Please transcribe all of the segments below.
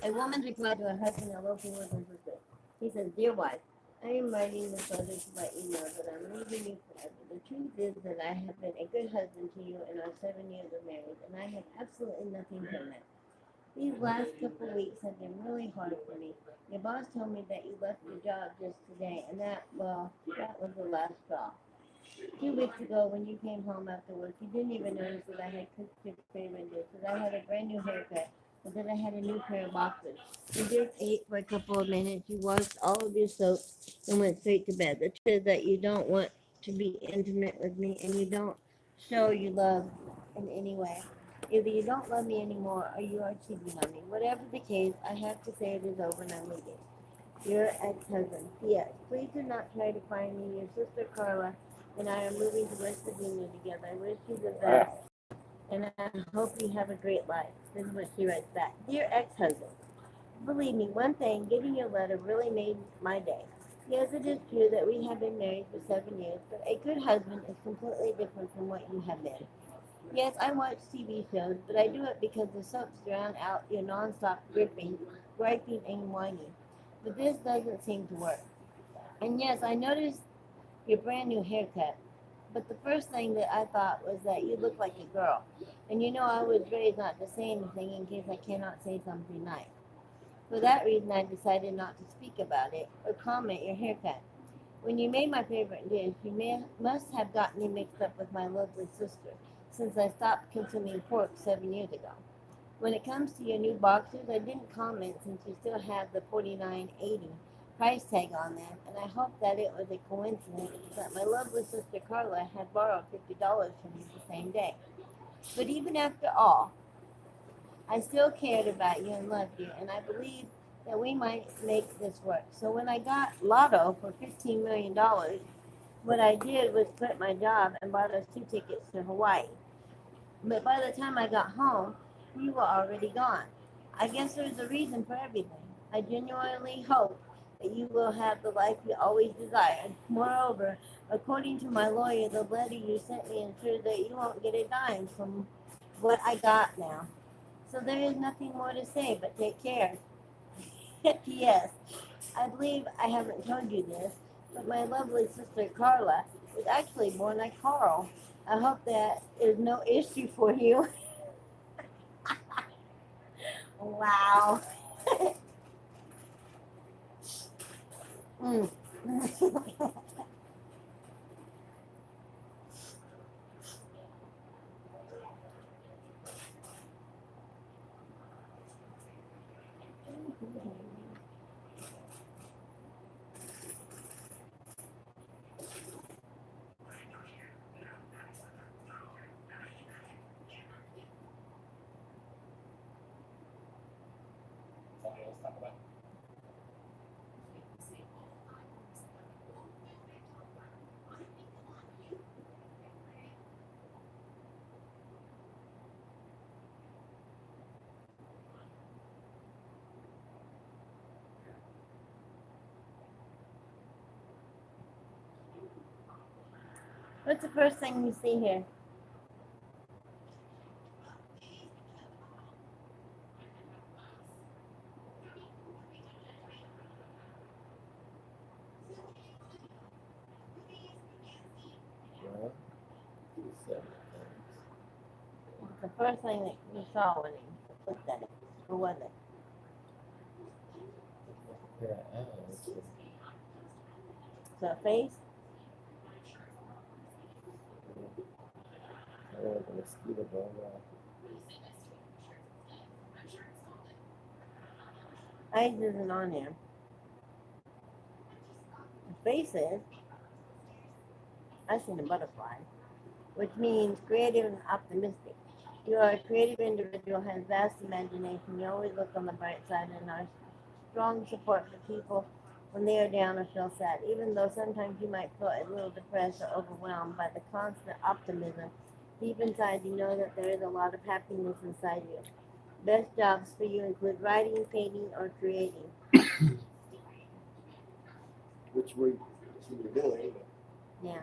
A woman replied to her husband a local workers was this. He says, Dear wife, I am writing this letter to let you know that I'm leaving you forever. The truth is that I have been a good husband to you in our 7 years of marriage, and I have absolutely nothing from that. These last couple of weeks have been really hard for me. Your boss told me that you left your job just today, and that, well, that was the last straw. 2 weeks ago, when you came home after work, you didn't even notice that I had cooked your favorite dish, that I had a brand new haircut, and that I had a new pair of boxers. You just ate for a couple of minutes, you washed all of your soap, and went straight to bed. The truth is that you don't want to be intimate with me, and you don't show you love in any way. Either you don't love me anymore, or you are cheating on me. Whatever the case, I have to say it is over and I'm leaving. Your ex-husband. P.S. Please do not try to find me. Your sister Carla and I are moving to West Virginia together. I wish you the best, and I hope you have a great life. This is what she writes back. Dear ex-husband, believe me, one thing, getting your letter really made my day. Yes, it is true that we have been married for 7 years, but a good husband is completely different from what you have been. Yes, I watch TV shows, but I do it because the soaps drown out your nonstop gripping, griping, and whining. But this doesn't seem to work. And yes, I noticed your brand new haircut. But the first thing that I thought was that you look like a girl. And you know I was raised not to say anything in case I cannot say something nice. For that reason, I decided not to speak about it or comment your haircut. When you made my favorite dish, must have gotten me mixed up with my lovely sister, since I stopped consuming pork 7 years ago. When it comes to your new boxers, I didn't comment since you still have the 49.80 price tag on them, and I hope that it was a coincidence that my lovely sister Carla had borrowed $50 from you the same day. But even after all, I still cared about you and loved you, and I believed that we might make this work. So when I got Lotto for $15 million, what I did was quit my job and bought us 2 tickets to Hawaii. But by the time I got home, you were already gone. I guess there's a reason for everything. I genuinely hope that you will have the life you always desired. Moreover, according to my lawyer, the letter you sent me ensures that you won't get a dime from what I got now. So there is nothing more to say but take care. P.S. I believe I haven't told you this, but my lovely sister Carla was actually born a Carl. I hope that is no issue for you. Wow. Mm. What's the first thing you see here? Well, there's several things. The first thing that you saw when you looked at it. Who was it? A pair of eyes. So a face? Kind of like a mosquito going off. Eyes isn't on there. The face is. I seen a butterfly, which means creative and optimistic. You are a creative individual, has vast imagination. You always look on the bright side and are strong support for people when they are down or feel sad, even though sometimes you might feel a little depressed or overwhelmed by the constant optimism. Deep inside, you know that there is a lot of happiness inside you. Best jobs for you include writing, painting, or creating. Which we should be doing. Yeah.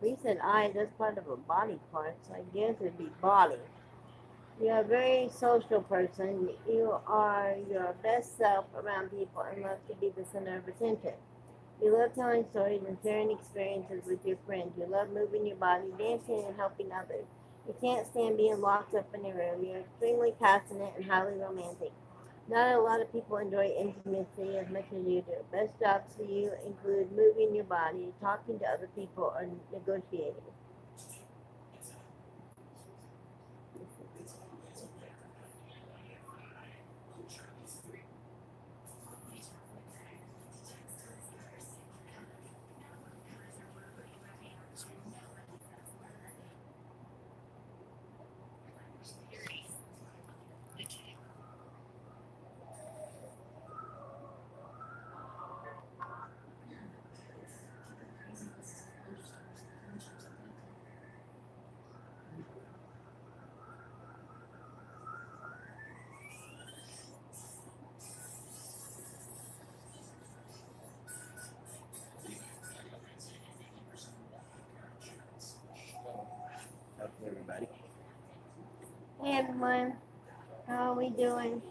We said eyes, that's part of a body part, so I guess it'd be body. You're a very social person. You are your best self around people and love to be the center of attention. You love telling stories and sharing experiences with your friends. You love moving your body, dancing, and helping others. You can't stand being locked up in a room. You're extremely passionate and highly romantic. Not a lot of people enjoy intimacy as much as you do. Best jobs for you include moving your body, talking to other people, or negotiating. How's everybody? Hey everyone, how are we doing?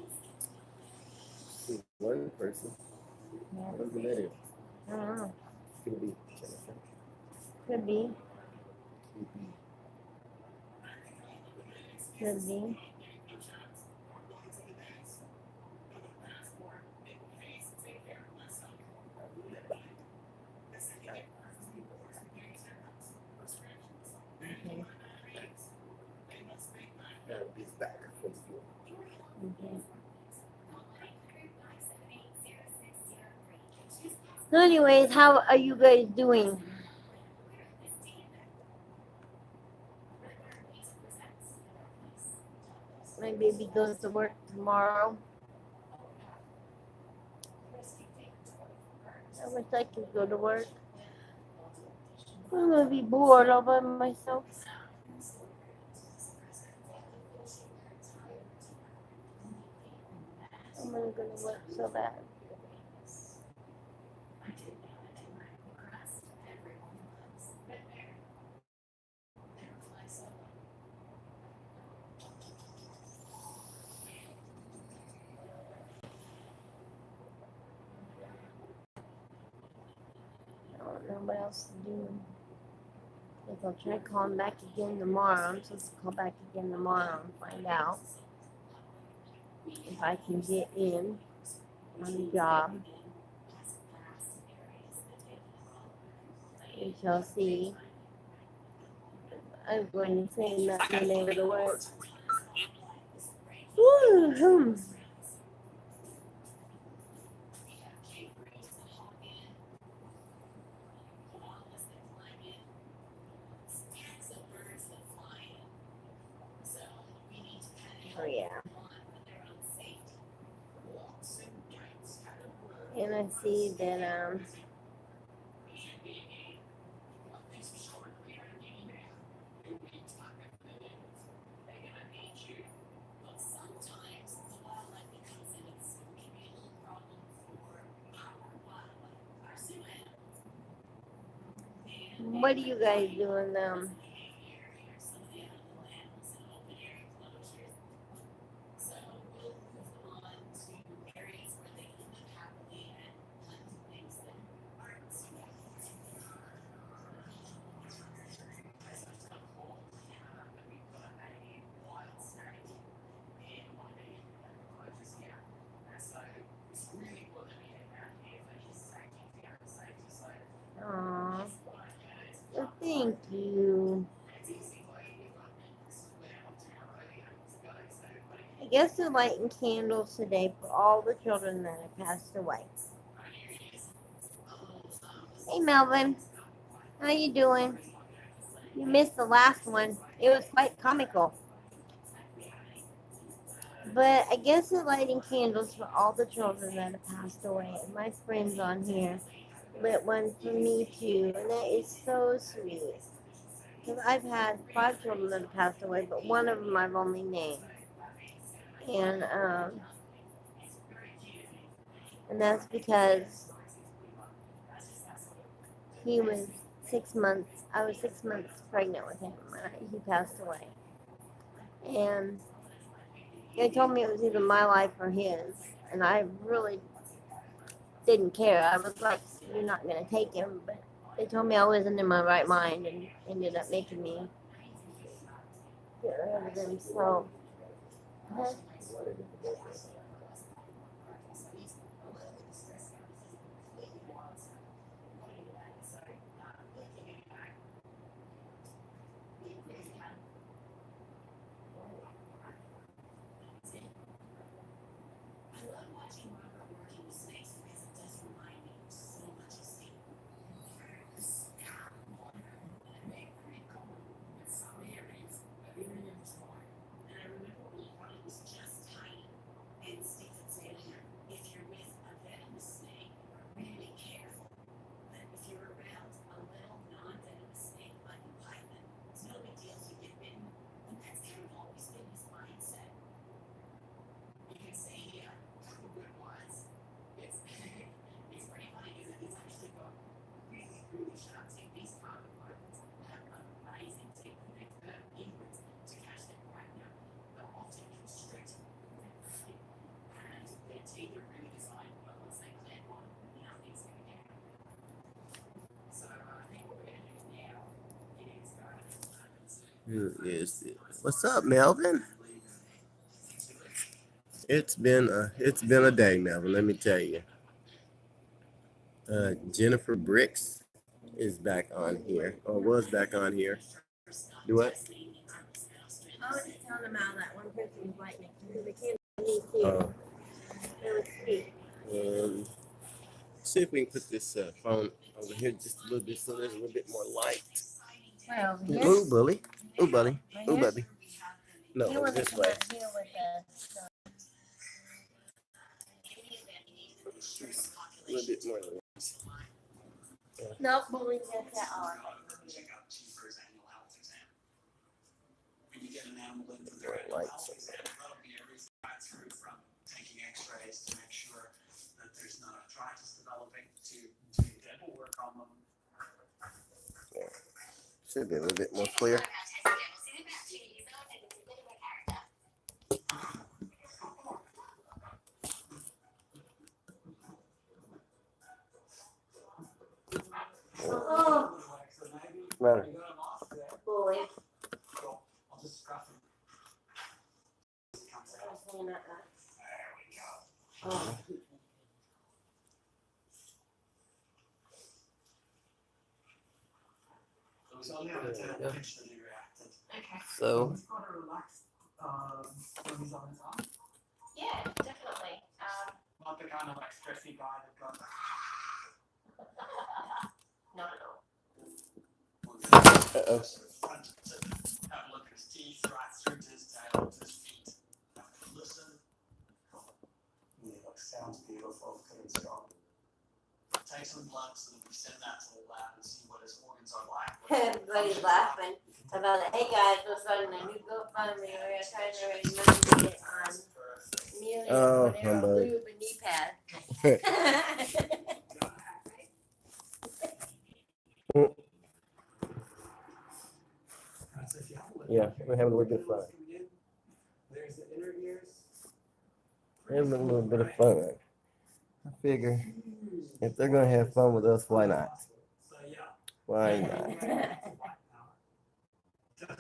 See, one person. What's the name? I don't know. Could be Jennifer. Could be, Could be could be. Okay, be back from you. okay. So anyways, how are you guys doing? My baby goes to work tomorrow. I wish I could go to work. I'm gonna be bored all by myself. I'm gonna go to work so bad. I don't know what else to do. Guess I'll try calling back again tomorrow. I'm supposed to call back again tomorrow and find out if I can get in on the job. We shall see. I'm going to say not the name of the word. Woo-hoo. Oh yeah. And I see that what are you guys doing Aw, well, thank you. I guess they're lighting candles today for all the children that have passed away. Hey Melvin, how you doing? You missed the last one. It was quite comical. But I guess they're lighting candles for all the children that have passed away. And my friends on here lit one for me too. And that is so sweet. Because I've had 5 children that have passed away, but one of them I've only named. And and that's because he was 6 months. I was 6 months pregnant with him when he passed away. And they told me it was either my life or his. And I really didn't care. I was like, you're not going to take him. But they told me I wasn't in my right mind and ended up making me get rid of him. So, Who is it? What's up, Melvin? It's been a day, Melvin. Let me tell you. Jennifer Bricks is back on here, or was back on here. Do what? I was just telling them how that one person was right next to me. They can't see me too. They would speak. See if we can put this phone over here just a little bit so there's a little bit more light. Well, here, Ooh, bully. Ooh, buddy. right Ooh, here? baby. No, You want to this come way. out here with us. A little bit more. Nope, bullying gets that on. Lights. Taking x-rays to make sure that there's not arthritis developing to dental work on them. Should be a little bit more clear. Oh, Matter. bully. I'll just scruff them. There we go. Oh. It was only on the pitch that he reacted. Okay. So, He's got to relax when he's on his own. Yeah, definitely. Not the kind of like stressy guy that goes. Not at all. uh-oh. Front to have a look at his teeth, right through to his tail, to his feet. Listen. Yeah, like sounds beautiful, good and strong. Take some blood so that we send that to the lab and see what his organs are like. Everybody's laughing about it. Hey guys, we're starting a new GoFundMe. We're trying to raise money to get on Amelia Oh, for their humbug. lube and knee pad. Yeah, we're having a little bit of fun. There's the inner ears. We're having a little bit of fun. I figure if they're gonna have fun with us, why not? So yeah. Why not?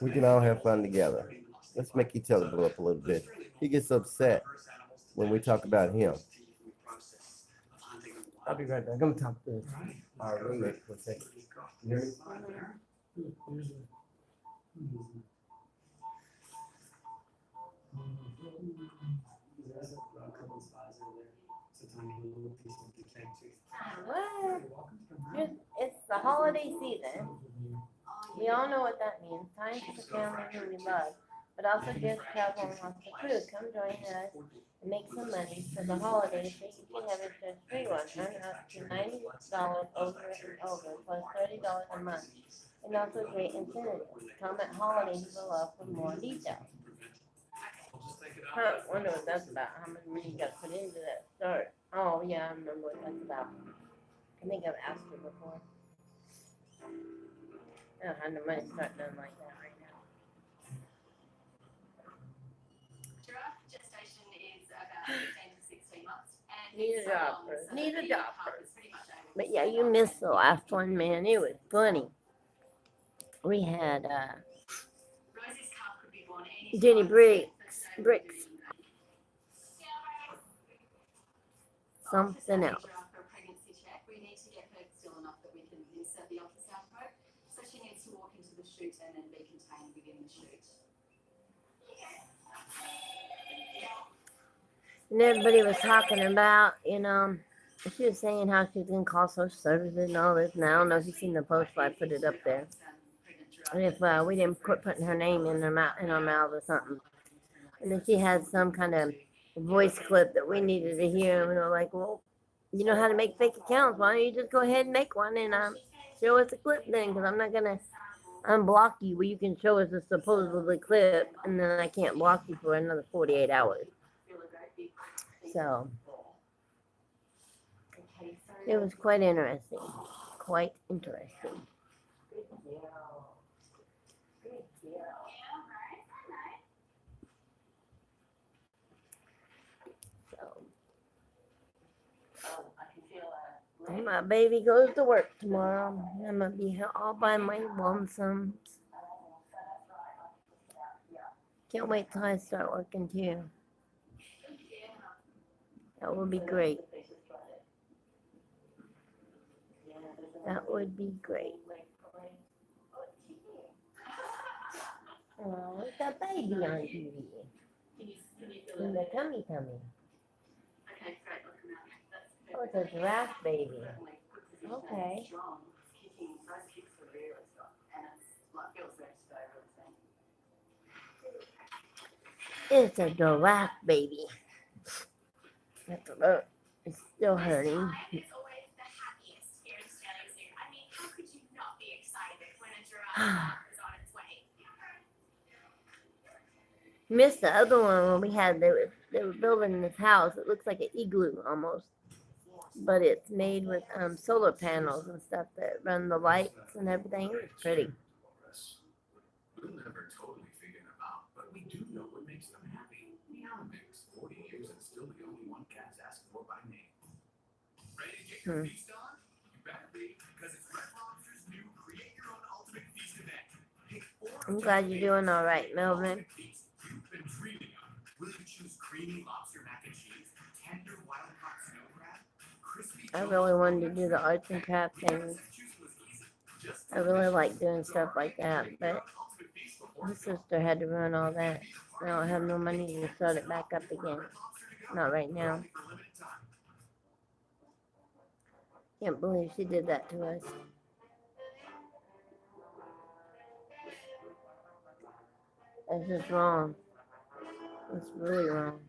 We can all have fun together. Let's make each other blow up a little bit. He gets upset when we talk about him. I'll be right back. I'm gonna talk to our roommate for a second. You hear me? What? It's the holiday season. We all know what that means. Time for the family who we love, but also just travel and lots of food. Come join us and make some money for the holidays so you can have a stress-free one. Earn up to $90 over and over, plus $30 a month. And also great incentives. Comment holiday below for more details. Huh, wonder what that's about. How much money you got put into that start? Oh yeah, I remember what that's about. I think I've asked her before. I don't have no money to start nothing like that right now. Giraffe gestation is about 15 to 16 months. And Need a it's so job long, first. so Need a the job pup first. is pretty much able to But yeah, stand you up missed and the last one, man. It was funny. We had Rosie's calf could be born any Jenny time, Briggs, so Bricks, After something sending else. Giraffe for a pregnancy check, we need to get her still enough that we can insert the ultrasound probe. So she needs to walk into the chute and then be contained within the chute. And everybody was talking about, she was saying how she was going to call social services and all this. And I don't know if you've seen the post, but I put it up there. And if we didn't quit putting her name in our mouth or something. And then she had some kind of voice clip that we needed to hear. And we were like, well, you know how to make fake accounts. Why don't you just go ahead and make one and show us a clip then? Because I'm not going to unblock you where you can show us a supposedly clip. And then I can't block you for another 48 hours. So it was quite interesting. Quite interesting. So my baby goes to work tomorrow. I'm gonna be here all by my lonesome. Can't wait till I start working too. That would be great. That would be great. Oh, it's a baby on TV. In the tummy. Okay, great, look at that. Oh, it's a giraffe baby. Okay. Strong, kicking, those kicks are really strong. And it's like feels very slow, really. It's a giraffe baby. That's a look. It's still hurting. It's always the happiest here in Australia Zoo. I mean, how could you not be excited when a giraffe is on its way? Missed the other one when we had they were building this house. It looks like an igloo almost, but it's made with solar panels and stuff that run the lights and everything. It was pretty. We'll never totally figure them out, but we do know what makes them happy. Meow Mix, 40 years and still the only one cats ask for by name. Ready to get your feast on? You better be, because it's Red Lobster's new Create Your Own Ultimate Feast event. Pick 4 I'm glad you're doing all right, Melvin. you've been dreaming of. Will you choose creamy lobster mac and cheese, tender wild caught snow crab, crispy? I really wanted to do the arts and crafts things. I really like doing stuff like that, but my sister had to run all that. I don't have no money to start it back up again. Not right now. Can't believe she did that to us. That's just wrong. That's really wrong.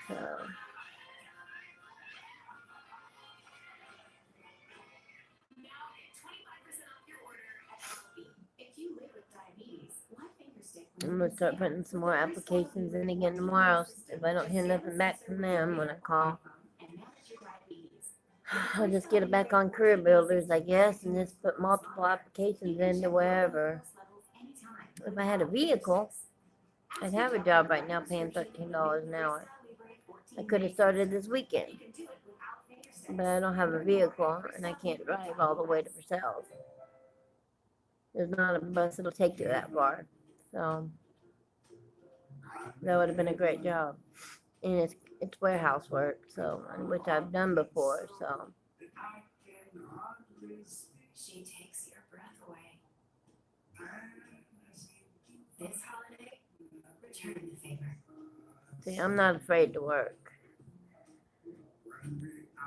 So. I'm gonna start putting some more applications in again tomorrow. If I don't hear nothing back from them when I call, I'll just get it back on Career Builders, I guess, and just put multiple applications into wherever. If I had a vehicle, I'd have a job right now paying $13 an hour. I could have started this weekend, but I don't have a vehicle and I can't drive all the way to Purcell. There's not a bus that'll take you that far, so that would have been a great job. And it's warehouse work, so which I've done before, so. She takes your breath away. This holiday, return the favor. See, I'm not afraid to work.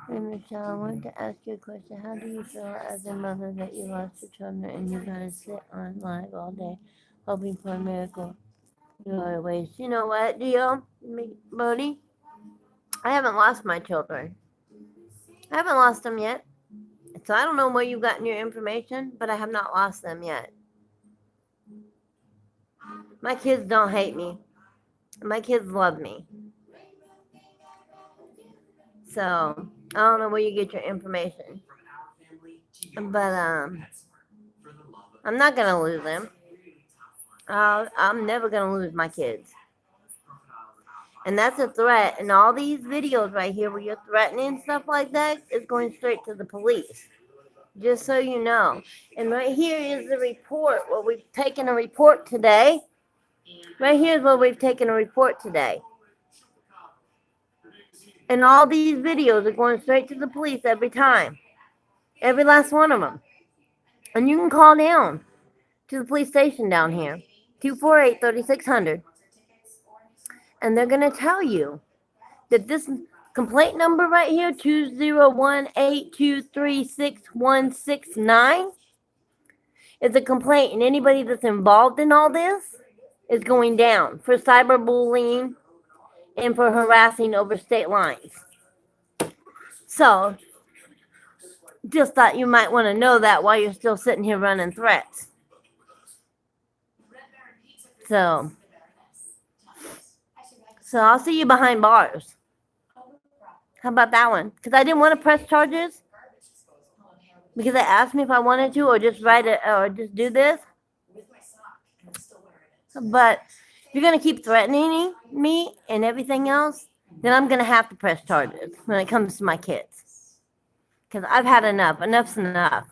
Hey Michelle, I wanted to ask you a question. How do you feel as a mother that you lost your children and you gotta sit on live all day hoping for a miracle? You know what, Dio, Bodie? I haven't lost my children. I haven't lost them yet. So I don't know where you've gotten your information, but I have not lost them yet. My kids don't hate me. My kids love me. So I don't know where you get your information, but I'm not gonna lose them. I'm never gonna lose my kids. And that's a threat. And all these videos right here where you're threatening stuff like that is going straight to the police. Just so you know. And right here is the report. Well, we've taken a report today. Right here is where we've taken a report today. And all these videos are going straight to the police every time. Every last one of them. And you can call down to the police station down here. 248-3600. And they're going to tell you that this complaint number right here, 201-823-6169, is a complaint. And anybody that's involved in all this is going down for cyberbullying and for harassing over state lines. So, just thought you might want to know that while you're still sitting here running threats. So I'll see you behind bars. How about that one? Because I didn't want to press charges. Because they asked me if I wanted to, or just write it, or just do this. But if you're going to keep threatening me and everything else, then I'm going to have to press charges when it comes to my kids. Because I've had enough. Enough's enough.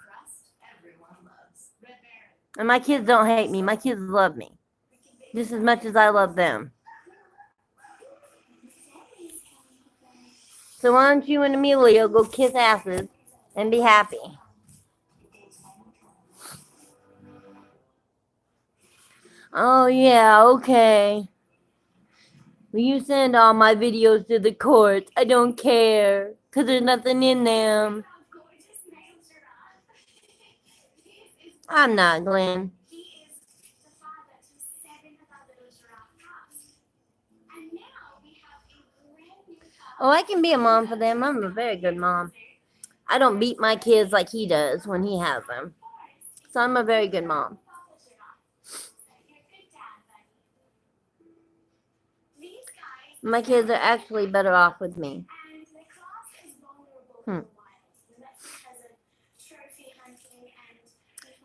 And my kids don't hate me. My kids love me. Just as much as I love them. So why don't you and Emilio go kiss asses and be happy? Oh, yeah, okay. Will you send all my videos to the court? I don't care, because there's nothing in them. I'm not, Glenn. Oh, I can be a mom for them. I'm a very good mom. I don't beat my kids like he does when he has them. So I'm a very good mom. My kids are actually better off with me.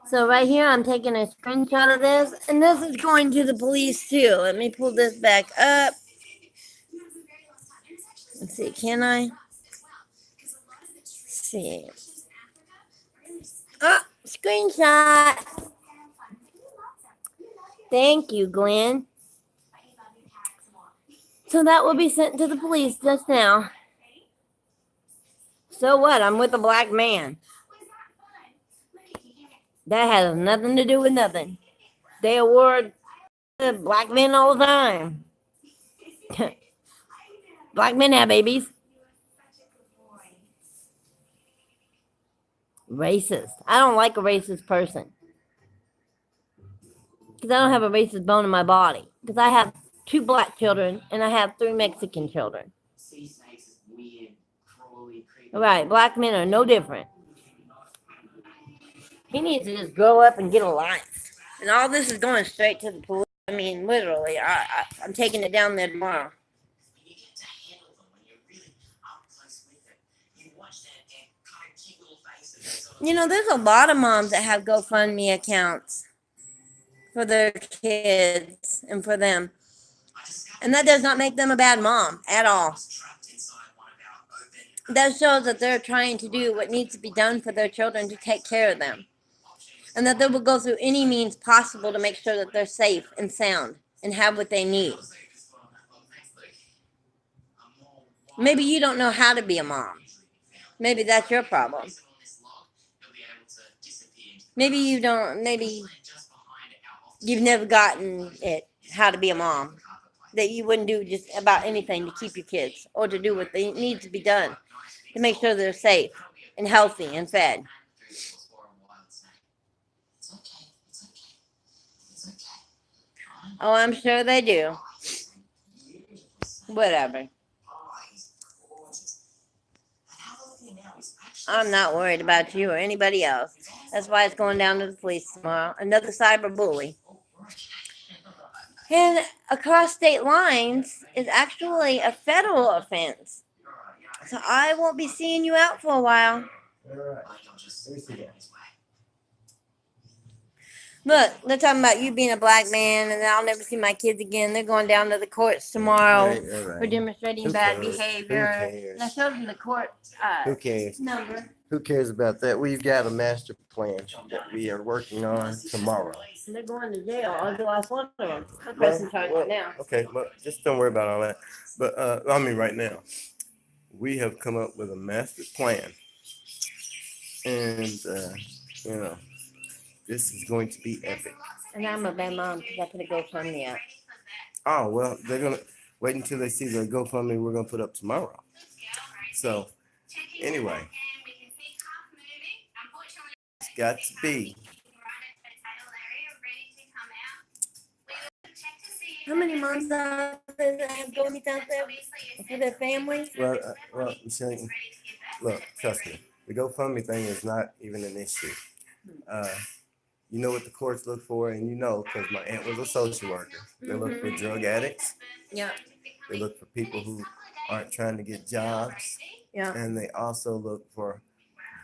So right here, I'm taking a screenshot of this. And this is going to the police too. Let me pull this back up. Let's see, can I? Let's see. Oh, screenshot. Thank you, Glenn. So that will be sent to the police just now. So what? I'm with a black man. That has nothing to do with nothing. They award black men all the time. Black men have babies. Racist. I don't like a racist person. Because I don't have a racist bone in my body. Because I have 2 black children and I have 3 Mexican children. Right, black men are no different. He needs to just grow up and get a life. And all this is going straight to the police. I mean, literally, I'm taking it down there tomorrow. You know, there's a lot of moms that have GoFundMe accounts for their kids and for them. And that does not make them a bad mom at all. That shows that they're trying to do what needs to be done for their children to take care of them. And that they will go through any means possible to make sure that they're safe and sound and have what they need. Maybe you don't know how to be a mom. Maybe that's your problem. Maybe you don't, maybe you've never gotten it, how to be a mom. That you wouldn't do just about anything to keep your kids or to do what they need to be done to make sure they're safe and healthy and fed. Oh, I'm sure they do. Whatever. I'm not worried about you or anybody else. That's why it's going down to the police tomorrow. Another cyberbully. And across state lines is actually a federal offense. So I won't be seeing you out for a while. All right. Like he'll just Let me see get that. his way. Look, they're talking about you being a black man, and I'll never see my kids again. They're going down to the courts tomorrow Right, right, for right. demonstrating Who bad cares? behavior. Who And I cares? showed them the court Who cares? number. Who cares about that? We've got a master plan that we are working on tomorrow. And they're going to jail. I'll do off one of them. I'm pressing charges now. Okay, well, just don't worry about all that. But I mean, right now, we have come up with a master plan, and you know, this is going to be epic. And I'm a bad mom because I put a GoFundMe out. Oh well, they're gonna wait until they see the GoFundMe we're gonna put up tomorrow. So anyway, it's got to be. How many moms out there that have GoFundMe out there for their families? Well, Michelle, look, trust me, the GoFundMe thing is not even an issue. You know what the courts look for, and you know, because my aunt was a social worker. They look for drug addicts. Yeah. They look for people who aren't trying to get jobs. Yeah. And they also look for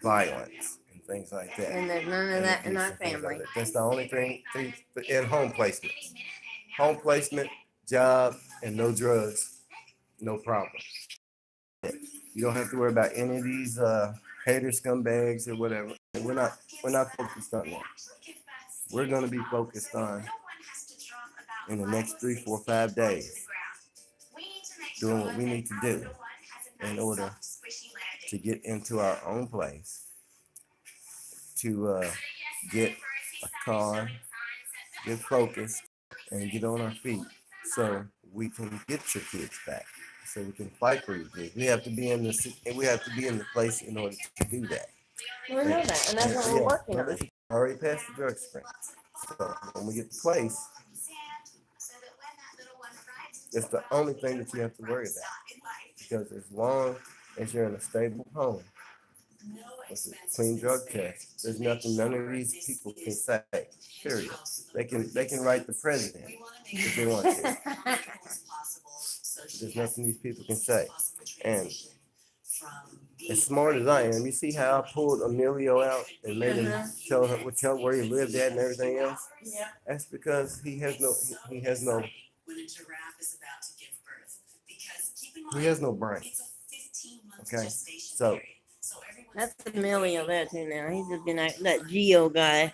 violence and things like that. And there's none of that in our family. That's the only thing. And home placement. Home placement, job, and no drugs, no problem. You don't have to worry about any of these hater scumbags or whatever. And we're not focused on that. We're gonna be focused on in the next 3, 4, 5 days doing what we need to do in order to get into our own place, to get a car, get focused, and get on our feet so we can get your kids back, so we can fight for your kids. We have to be in the place in order to do that. We know that, and that's what we're working on. Already passed the drug screen. So when we get to place, it's the only thing that you have to worry about. Because as long as you're in a stable home with a clean drug test, there's nothing none of these people can say. Period. They can write the president if they want to. There's nothing these people can say. And as smart as I am, you see how I pulled Emilio out and made him tell where he lived at and everything else? Yeah. That's because he has no when a giraffe is about to give birth. Because keep in mind, he has no brain. it's a 15-month Okay, gestation so- period. So everyone's That's Emilio there too now. He's just been that Geo guy.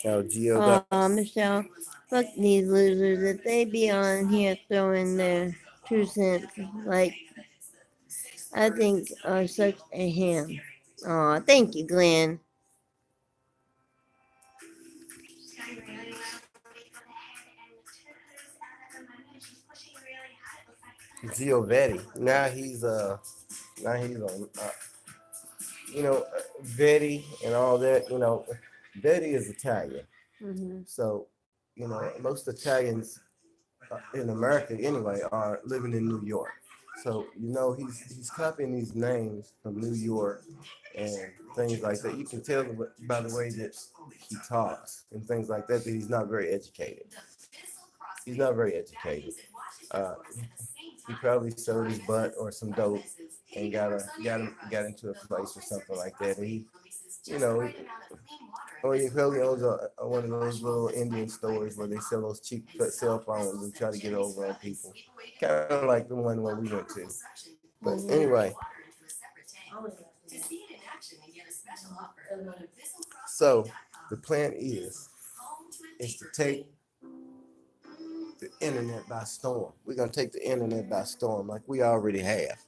Now Gio Michelle, fuck these losers. If they be on here throwing their 2 cents, like, I think are such a ham. Aw, thank you, Glenn. Vetti. Now he's on Vetti and all that. You know, Vetti is Italian, so you know most Italians in America anyway are living in New York. So you know he's copying these names from New York and things like that. You can tell by the way that he talks and things like that he's not very educated. He's not very educated. He probably sold his butt or some dope and got into a place or something like that. And he, you know, or he probably owns one of those little Indian stores where they sell those cheap cell phones and try to get over on people. Kind of like the one where we went to. But anyway, so the plan is to take the internet by storm. We're gonna take the internet by storm, like we already have.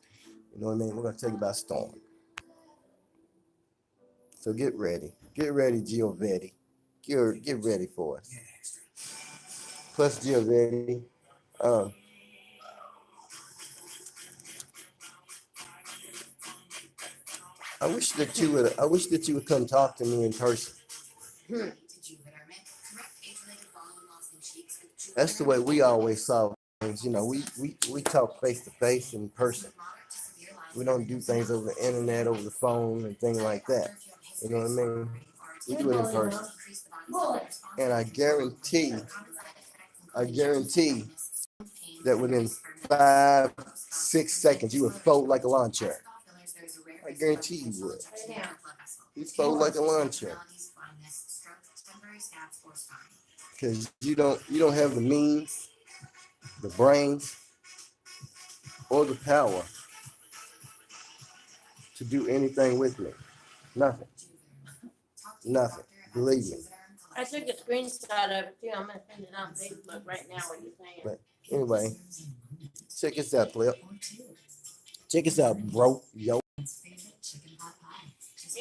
You know what I mean? We're gonna take it by storm. So get ready, Giovetti. Get ready for us. Plus Giovetti, I wish that you would come talk to me in person. That's the way we always saw things. You know, we talk face to face in person. We don't do things over the internet, over the phone, and things like that. You know what I mean? We do it in person. And I guarantee that within 5-6 seconds, you would fold like a lawn chair. I guarantee you would. Right now. He's fold like a lawn chair. Because you don't have the means, the brains, or the power to do anything with me. Nothing. Nothing. Believe me. I took a screenshot of it too. I'm gonna send it on Facebook right now. What you're saying? But anyway, check this out, Flip. Check this out, bro. Yo.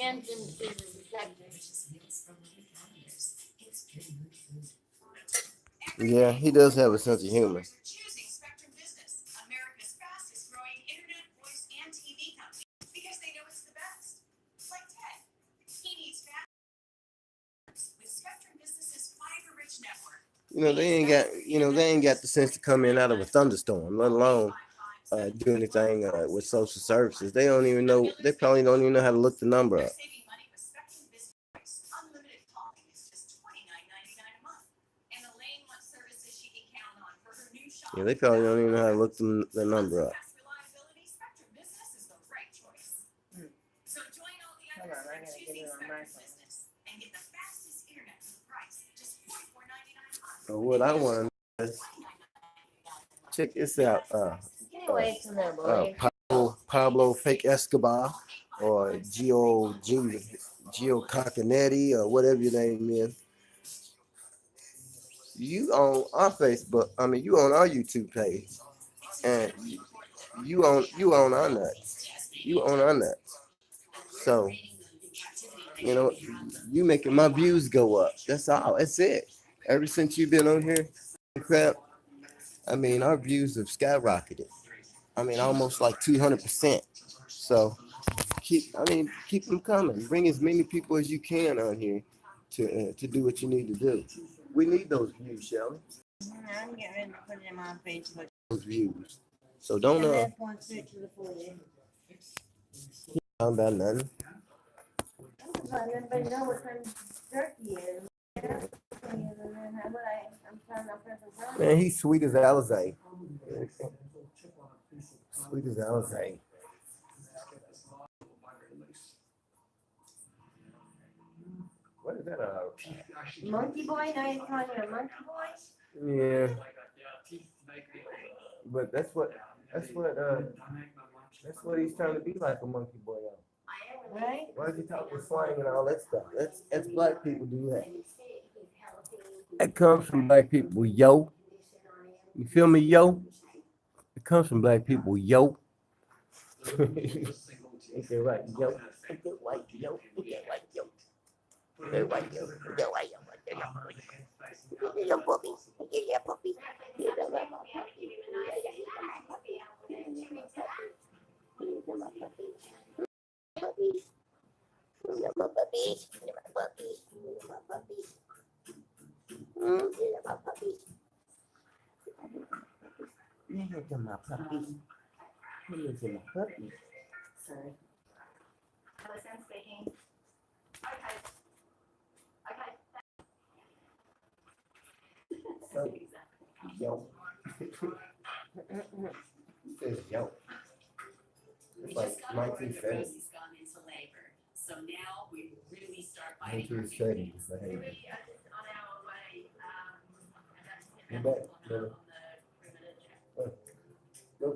And is a detective. Yeah, he does have a sense of humor. Choosing Spectrum Business, America's fastest growing internet, voice, and TV company, because they know it's the best. Like Ted, he needs fast. With Spectrum Business's fiber-rich network. They ain't got the sense to come in out of a thunderstorm, let alone do anything with social services. They don't even know. They probably don't even know how to look the number up. Saving money with Spectrum Business. Unlimited calling is just $29.99 a month. And Elaine wants services she can count on for her new shop. Yeah, they probably don't even know how to look the number up. Fast reliability, Spectrum Business is the right choice. So join all the Hold others on, I by gotta get choosing it on my Spectrum phone. Business and get the fastest internet for the price, just $44.99 a month. So what I want to know is check this out. Get away from there, boy. Pablo Fake Escobar or Gio Coccanetti or whatever your name is. You on our Facebook, you on our YouTube page, and you on our nuts. You on our nuts. So, you making my views go up. That's all. That's it. Ever since you've been on here, crap, our views have skyrocketed. Almost like 200%. So keep them coming. Bring as many people as you can on here to do what you need to do. We need those views, Shelly. I'm getting ready to put them on Facebook. Those views. So don't And that's one straight to the 40. talk about nothing. I'm just letting everybody know what kind of turkey is. I'm trying to present. Man, he's sweet as Alizé. Sweet as Alizé. What is that? Monkey boy? Now you're calling you a monkey boy? Yeah. But that's what he's trying to be like, a monkey boy. Right? Why does he talk with slang and all that stuff? That's black people do that. That comes from black people, yo. You feel me, yo? It comes from black people, yo. Is that right, yo? Is that right, yo? Is that right, yo? Is that right, yo? Is that right, yo? Yo, puppy. Yeah, puppy. Yeah, that's right, my puppy. Puppy. Yeah, my puppy. Yeah, my puppy. Yeah, my puppy. Yeah, my puppy. Look at my puppy. Look at my puppy. Sorry. Alison speaking. Okay. So, yo. Says yo. It's We like just got word that 1970s. Rosie's gone into labor, so now we really start fighting. our 1970s. We are just on our way, You're and back, that's brother. on the perimeter check. Go.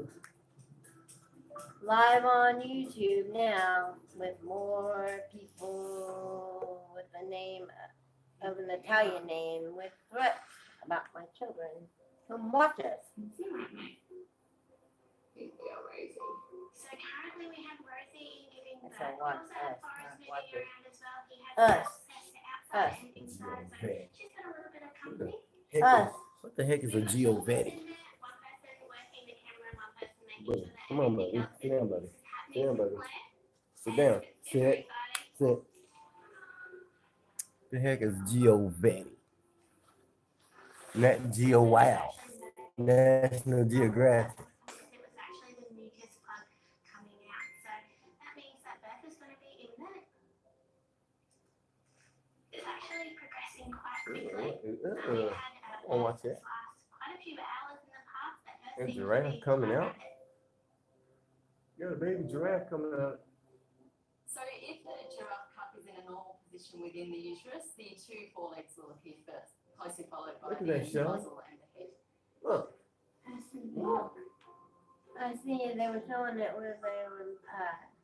Live on YouTube now with more people with the name of an Italian name with threats about my children. Come watch us. So currently we have Rosie giving That's birth. a lot, We also have us, Forrest not watch moving it. around as well. He has Us. access to outside Us. and inside. So she's got a little bit of company. Us. What the heck is a Giovetti? One person working the camera and one person making Buddy, sure that come on, everything buddy. else Sit down, buddy. is happening Sit down, as buddy. planned. Sit down. Sit. Sit. The heck is Giovetti? Nat Geo Wow. National Geographic. It was actually the mucus plug coming out. So that means that birth is going to be imminent. It's actually progressing quite quickly. We had Oh, watch that. last quite a few hours in the past that her And seemed to giraffe be coming quite out. rapid. You got a baby giraffe coming out. position within the uterus, the two forelegs will appear first, closely followed by Look at the that, Shelley. muzzle and the head. Look. I see they were showing it where they were,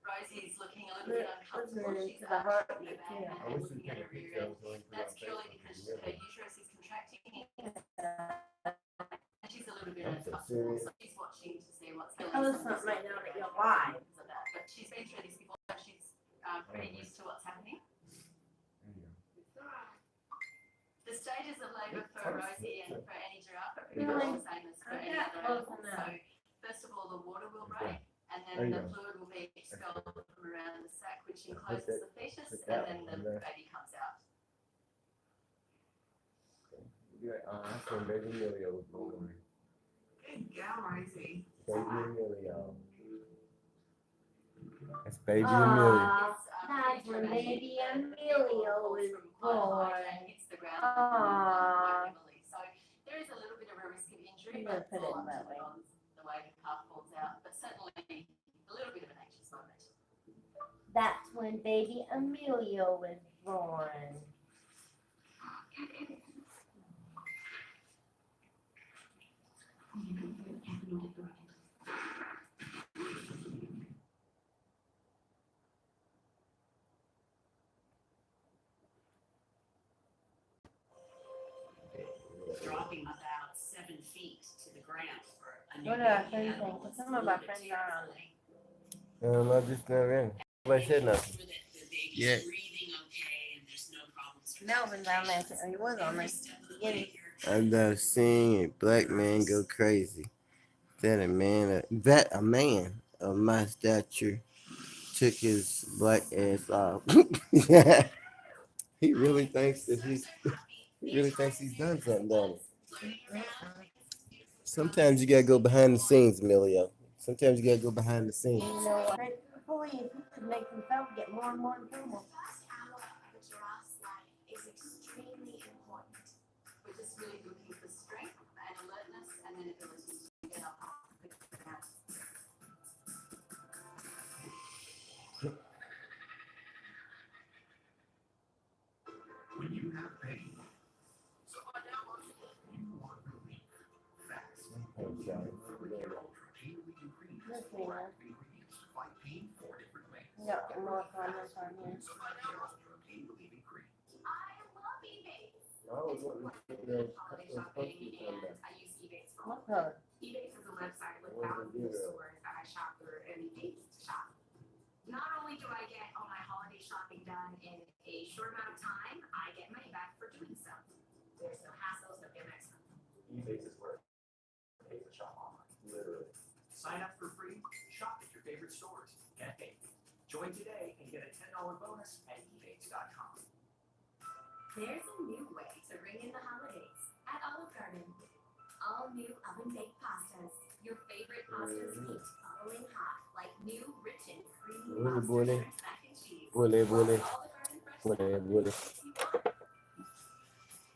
Rosie's looking a little bit uncomfortable. listening She's to the arched heartbeat her too. back I and wish we looking at could her have rear picture end. of going for That's that purely Facebook because page. her uterus is contracting and she's a little bit I'm so uncomfortable. serious. So she's watching to see what's going Tell on. us something right now that you're live. But she's been through this before, so she's pretty used to what's happening. The stages of labour for Rosie and for any giraffe are pretty much the same as for any other animal. So first of all, the water will break, and then the fluid will be expelled from around the sac, which encloses the fetus, and then the baby comes out. That's when Baby Emilio was born. Good gal, Rosie. Baby Emilio. That's Baby Aw. Emilio. That's when baby Emilio was born. Hits the ground Aw. quite heavily. So there is a little bit of a risk of injury, I'm but gonna put it's all it up that to way. the way the calf falls out. But certainly a little bit of an anxious moment. That's when baby Emilio was born. Dropping about 7 feet to the ground for a new What do our baby friends animal think? 'Cause is some a of little our bit friends are on terrifying. I just never in. Nobody said Make nothing. sure that the baby's Yeah. breathing okay and there's no problems. or Melvin's on there, or he was on Every there. step of the Beginning. way here. I've never seen a black man go crazy. That a man of my stature took his black ass off. He really thinks that he's done something, doesn't he? Sometimes you gotta go behind the scenes, Emilio. Sometimes you gotta go behind the You scenes. know what? Police could make themselves get more and more in trouble. First hour of a giraffe's life is extremely important. We're just really looking for strength and alertness and then ability to get up off the ground. When you have pain, so you want relief fast. With your Ultra Pain Relieving Cream, This four one, active ingredients to fight pain 4 different ways. we got more fun this one here. So find out your Ultra Pain Relieving Cream. I love eBay. Holiday shopping and I use Ebates for all. What color? eBay is a website with thousands of stores that I shop through and need to shop. Not only do I get all my holiday shopping done in a short amount of time, I get money back for doing so. There's no hassles, no gimmicks. eBay is where I pay for shop online. Literally. Sign up for free, shop at your favorite stores, get paid. Join today and get a $10 bonus at ebates.com. There's a new way to ring in the holidays at Olive Garden. All new oven-baked pastas. Your favorite pastas heat bubbling hot like new, rich and creamy Bully, lobster bully. shrimp mac and cheese. Bully, bully. All the Garden fresh Bully, bully. you want.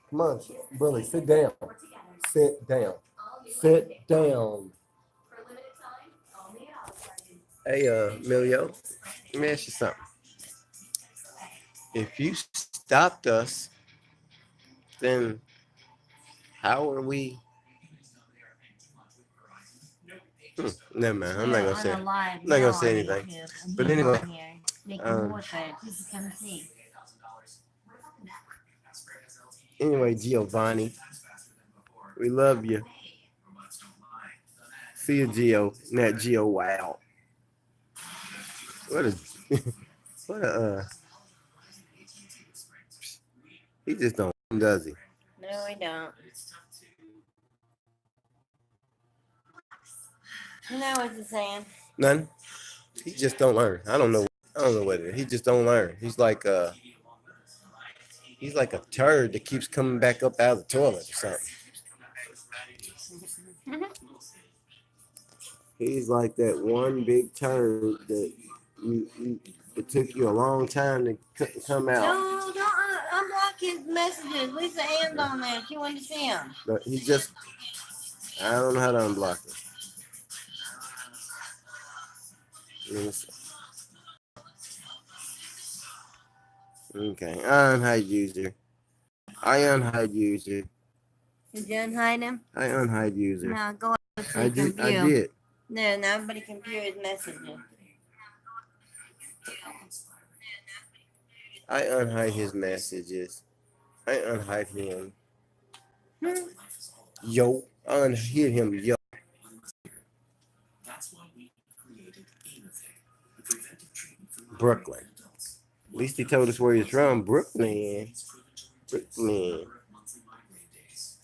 Come on, Bully, sit down. Or together. Sit down. All new Sit oven-baked down. For a limited time, only at Olive Garden. Hey, Emilio, let me ask you something. If you stopped us, then how are we? Never mind. I'm not gonna say. I'm not gonna say anything. But anyway, Making um, more sense. You should come see. Anyway, Giovanni, we love you. See you, Gio. Not Gio. Wow. What a what a he just don't, does he? No, we don't. You know what you're saying? None. He just don't learn. I don't know what it is. He just don't learn. He's like a turd that keeps coming back up out of the toilet or something. He's like that one big turd that it took you a long time to come out. No, don't unblock his messages. Leave the hands on there. She wanted to see him. But he just, I don't know how to unblock it. Let Okay, I unhide user. I unhide user. Did you unhide him? I unhide user. No, go out so I you can did. view. I did. No, nobody can view his messages. I unhide his messages. I unhide him. Yo, I unhid him. Yo. That's why we created Aimovig, the preventive treatment for Brooklyn. adults. At least he told us where he's from. Brooklyn. Brooklyn.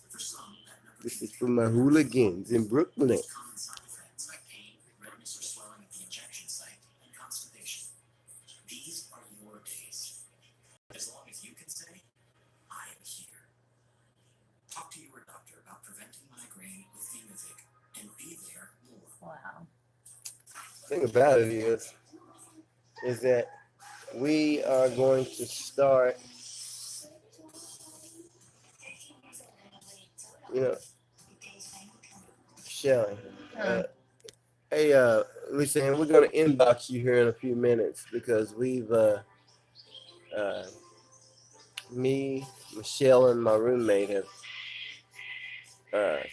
For some, that number This is for my hooligans in Brooklyn. common side effects like pain, redness or swelling at the injection site, and constipation. These are your days. As long as you can say, I am here. Talk to your doctor about preventing migraine with Aimovig and be there more. Wow. Thing about it is that we are going to start, Shelly. Hey, Lisa, we're gonna inbox you here in a few minutes because we've me, Michelle, and my roommate have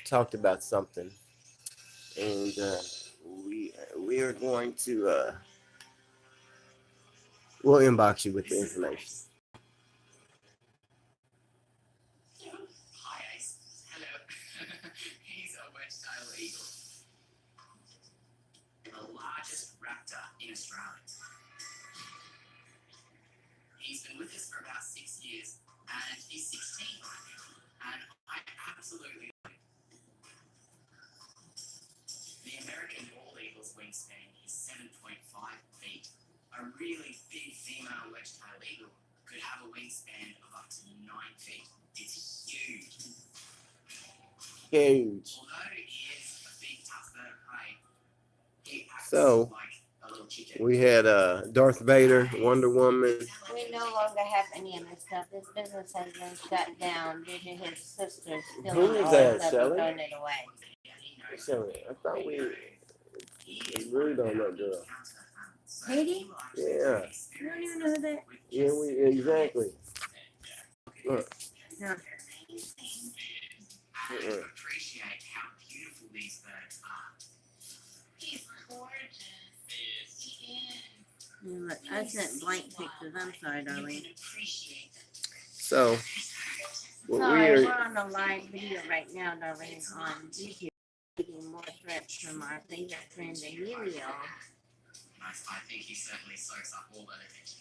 talked about something, and we are going to we'll inbox you with the information. Hi, Ace. Hello. He's a wedge-tailed eagle. The largest raptor in Australia. He's been with us for about 6 years, and he's 16 right now. And I absolutely love him. The American bald eagle's wingspan is 7.5 feet. A really big female wedge-tailed eagle could have a wingspan of up to 9 feet. It's huge. Huge. Although he is a big, tough bird of prey, he acts So, like a little chicken. we had Darth Vader, Wonder Woman. We no longer have any of this stuff. This business has been shut down due to his sister stealing Who is all that, the stuff Shelley? and throwing it away. Shelly, I thought we agreed on that girl. Katie? Yeah. You don't even know who that Yeah, we exactly. Look. No. And appreciate how beautiful these birds are. He's gorgeous. He is. Look, I sent blank pictures. I'm sorry, You darling. can appreciate them. So, what we Sorry, we're are, on a live video right now, darling, on YouTube. Getting more threats from our favorite friend Emilio. I think he certainly soaks up all that attention.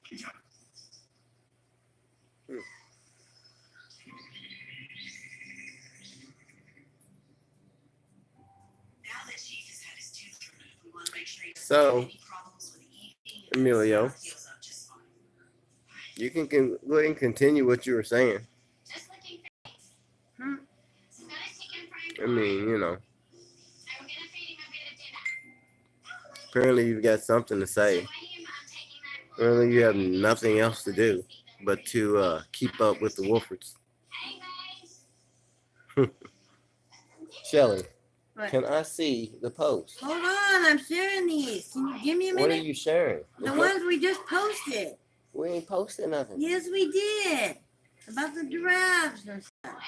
Good job. Now that Chief has had his tooth removed, we want to make sure he doesn't So, have any problems with eating. Emilio, Heals up just fine. you can go ahead and continue what you were saying. Just looking for things. Hmm. So I'm gonna chicken frying I mean, you know, and we're gonna feed him a bit of dinner. apparently you've got something to So say. I am taking that. Apparently you have nothing else to do but to keep up with the Wolfords. Hey guys. Shelly, What? can I see the post? Hold on, I'm sharing these. Can you give me a What are minute? you sharing? The ones we just posted. We ain't posting nothing. Yes, we did. About the giraffes and stuff.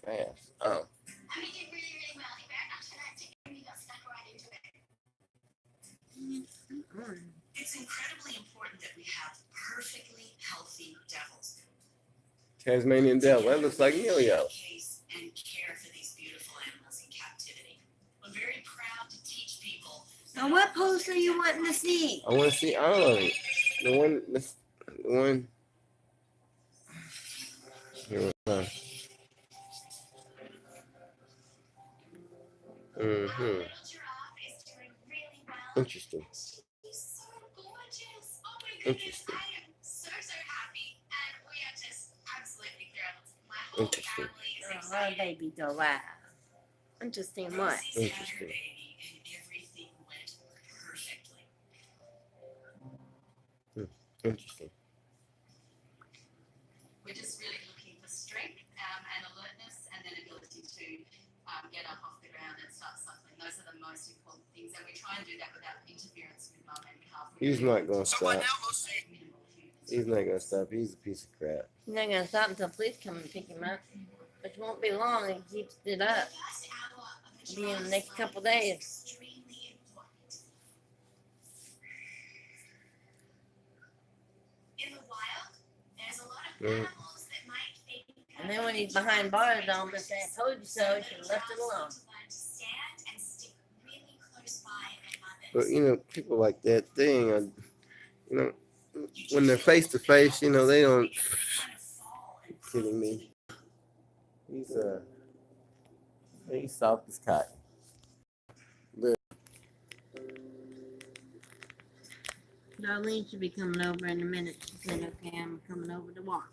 Yes. Oh. I mean, did really well. He better not turn that chicken. He got stuck right into it. It's incredibly important that we have perfectly healthy devils. Tasmanian devil. That looks like Emilio. Showcase and care for these beautiful animals in captivity. I'm very proud to teach people. Now, what post are you wanting to see? I want to see all of it. The one. Here we go. Little giraffe is doing really well. Interesting. She's so gorgeous. Oh my goodness. Interesting. I am so happy. And we are just absolutely thrilled. My whole Interesting. family is Oh, excited. baby giraffe. Interesting what? Rosie's had her Interesting. baby and everything went perfectly. Interesting. We're just really looking for strength and alertness and then ability to get up off the ground and start suckling. Those are the most important things. And we try and do that without interference with and help. He's not gonna stop. He's not gonna stop. He's a piece of crap. He's not gonna stop until police come and pick him up, which won't be long. He keeps it up. Be in the next couple days. In the wild, there's a lot of Mm. animals that might think And then when he's behind bars, I'll just say, "I told you so." Should have left it alone. to learn to stand and stick really close by their mothers. But you know, people like that, they ain't gonna, you know, when they're face to face, you know, they don't. You're kidding me? He's soft as cotton. Darlene should be coming over in a minute. She said, "Okay, I'm coming over to watch."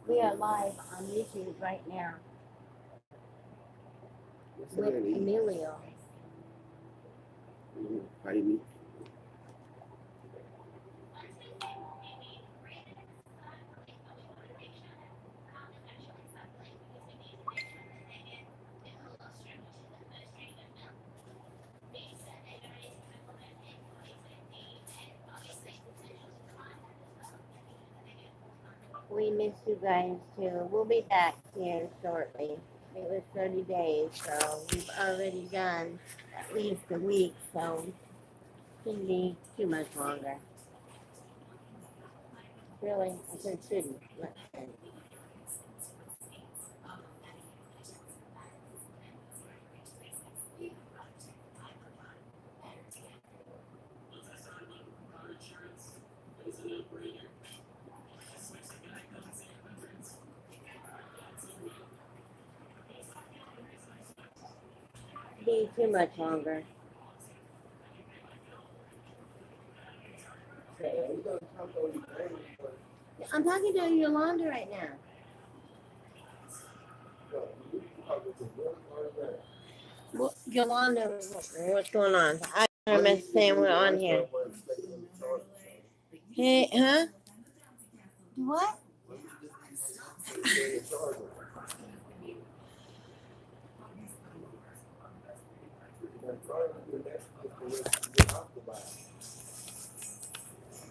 We are live on YouTube right now with Emilio. Fight me. We miss you guys too. We'll be back here shortly. It was 30 days, so we've already done at least a week, so it shouldn't be too much longer. Really, I said shouldn't. Let's say. Be too much longer. I'm talking to Yolanda right now. Well, Yolanda, what's going on? I remember saying we're on here. Hey, huh? What?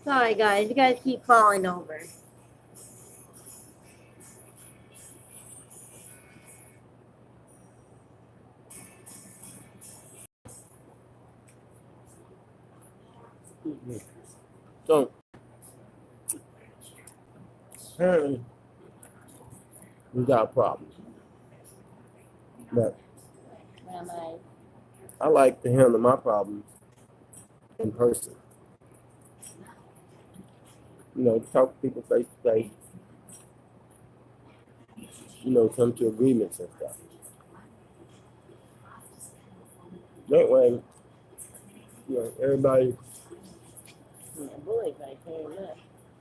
Sorry, guys. You guys keep falling over. So, apparently, we got a problem. But I like to handle my problems in person. You know, talk to people face to face. You know, come to agreements and stuff. That way, you know, everybody, Bully's right there, look.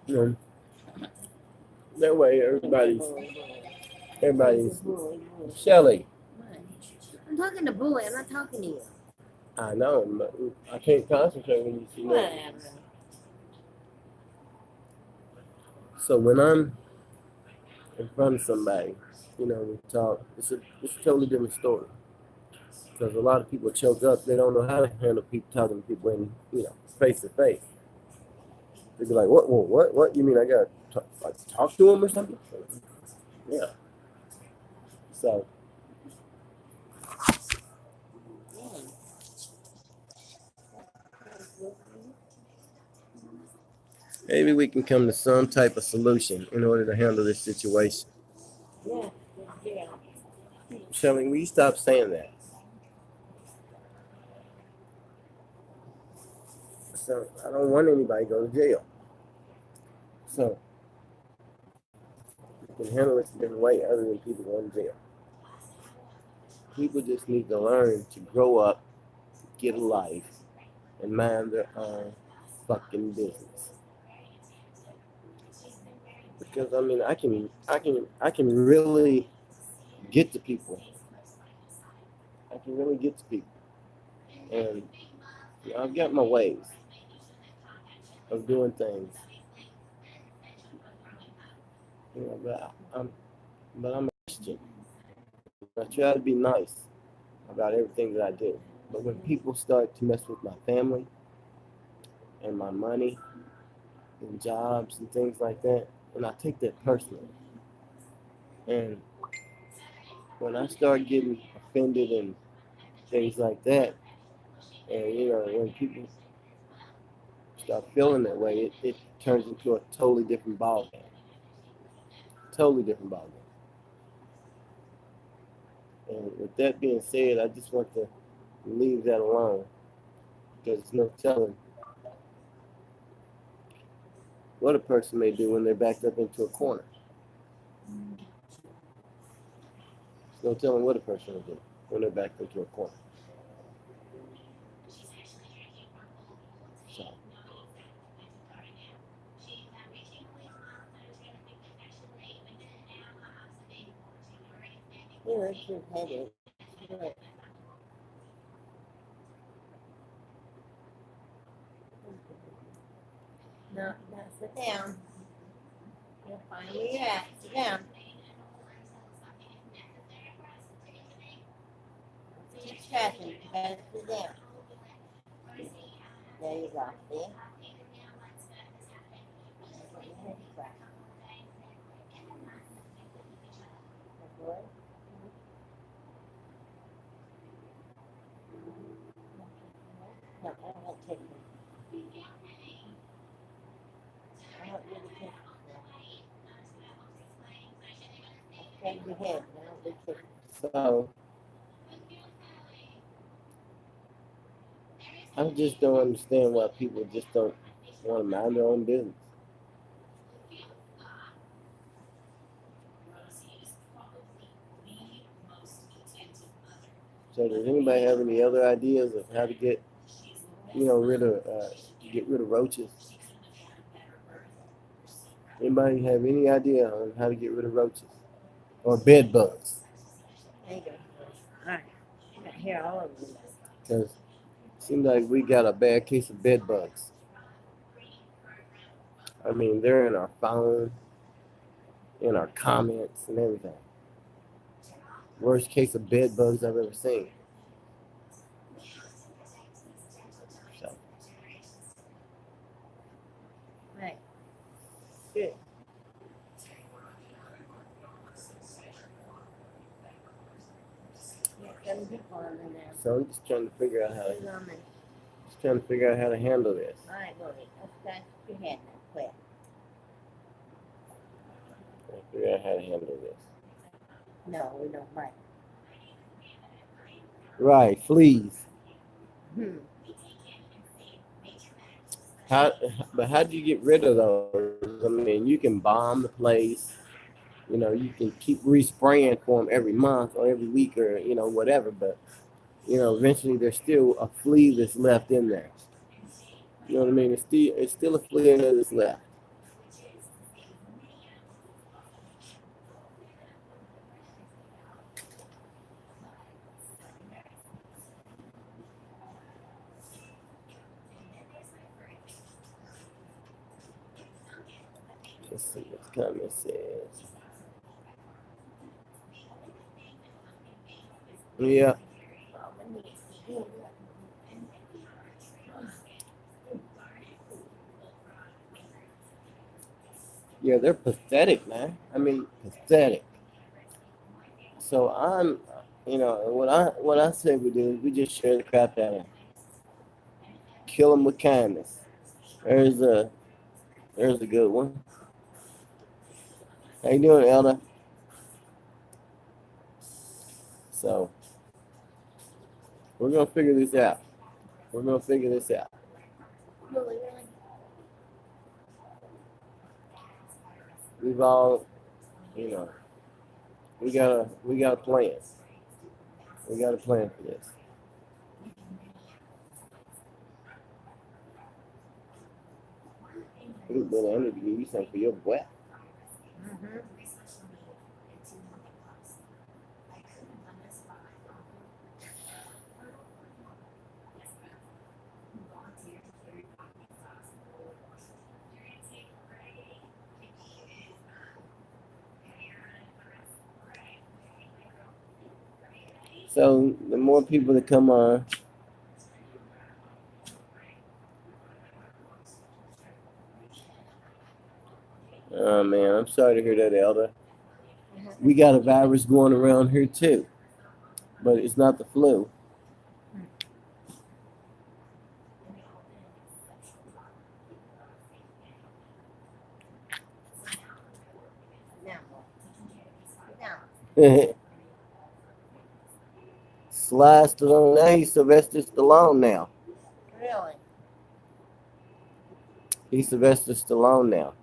you know, that way everybody's Bully. Shelly. I'm talking to Bully. I'm not talking to you. I know, but I can't concentrate when you see that. Whatever. So when I'm in front of somebody, you know, we talk, it's a totally different story. Because a lot of people choke up, they don't know how to handle people talking to people in, you know, face to face. They be like, what? You mean I gotta talk to them or something? Yeah. So maybe we can come to some type of solution in order to handle this situation. Yeah. Shelly, will you stop saying that? So I don't want anybody to go to jail. So can handle it a different way other than people going to jail. People just need to learn to grow up, get a life, and mind their own fucking business. Because I mean, I can really get to people. I can really get to people, and you know, I've got my ways of doing things. You know, but I'm a Christian. I try to be nice about everything that I do. But when people start to mess with my family and my money and jobs and things like that, and I take that personally. And when I start getting offended and things like that, and you know, when people start feeling that way, it turns into a totally different ball game. Totally different ball game. And with that being said, I just want to leave that alone because there's no telling what a person may do when they're backed up into a corner. There's no telling what a person will do when they're backed into a corner. So. Yeah, that's your headache. Right. No, now sit down. You'll find where you're at. Sit down. Keep scratching. You gotta sit down. There you go. See? Put your head back. Good. No, I don't want to take you. I want you to take you. Take your head. I don't want to take you. So I just don't understand why people just don't want to mind their own business. So does anybody have any other ideas of how to get, you know, rid of roaches? Anybody have any idea on how to get rid of roaches or bed bugs? There you go. All right. I got hair all over you. Because it seems like we got a bad case of bed bugs. I mean, they're in our phone, in our comments, and everything. Worst case of bed bugs I've ever seen. So. Right. Good. Yeah, 7 people on there now. So I'm just trying to figure out Who's on there? how to handle this. All right, Lori. Let's scratch your head now. Quick. Trying to figure out how to handle this. No, we don't bite. Right, fleas. But how do you get rid of those? I mean, you can bomb the place. You know, you can keep respraying for them every month or every week or, you know, whatever. But, you know, eventually there's still a flea that's left in there. You know what I mean? It's still a flea in there that's left. Let's see what the comment says. Yeah. Yeah, they're pathetic, man. I mean, pathetic. So I'm, you know, what I say we do is we just share the crap out of them. Kill them with kindness. There's a good one. How you doing, Elder? So we're gonna figure this out. We've all, you know, we got a plan. We got a plan for this. Ooh, Billy, I need to give you something for your breath. Mm-hmm. So the more people that come on, oh man, I'm sorry to hear that, Elder. We got a virus going around here too, but it's not the flu. Now, Sly Stallone, now he's Sylvester Stallone now. really? He's Sylvester Stallone now.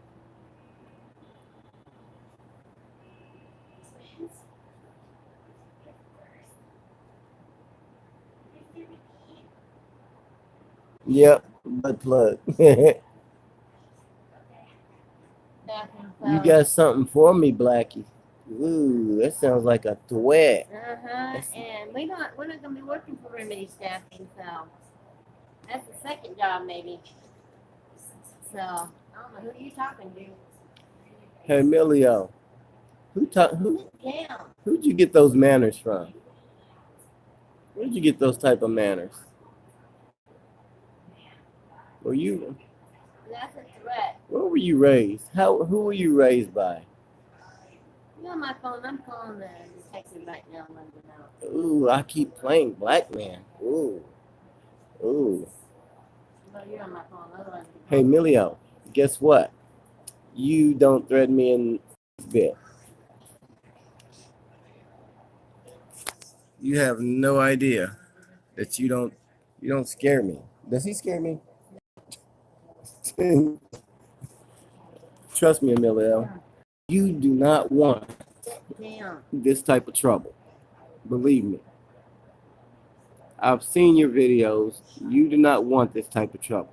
Yep, butt plug. You got something for me, Blackie. Ooh, that sounds like a threat. And we're not gonna be working for Remedy Staffing, so that's the second job maybe. So I don't know who you talking to. Hey, Emilio, who'd Damn. you get those manners from? Where'd you get those type of manners? Were you? That's a threat. Where were you raised? Who were you raised by? You're on my phone. I'm calling the detective right now. Let them know. Ooh, I keep playing Black Man. Ooh. Well, you're on my phone. Otherwise, Hey, Emilio, guess what? You don't threaten me in this bit. You have no idea that you don't scare me. Does he scare me? Trust me, Emilio. You do not want damn. this type of trouble. Believe me. I've seen your videos. You do not want this type of trouble.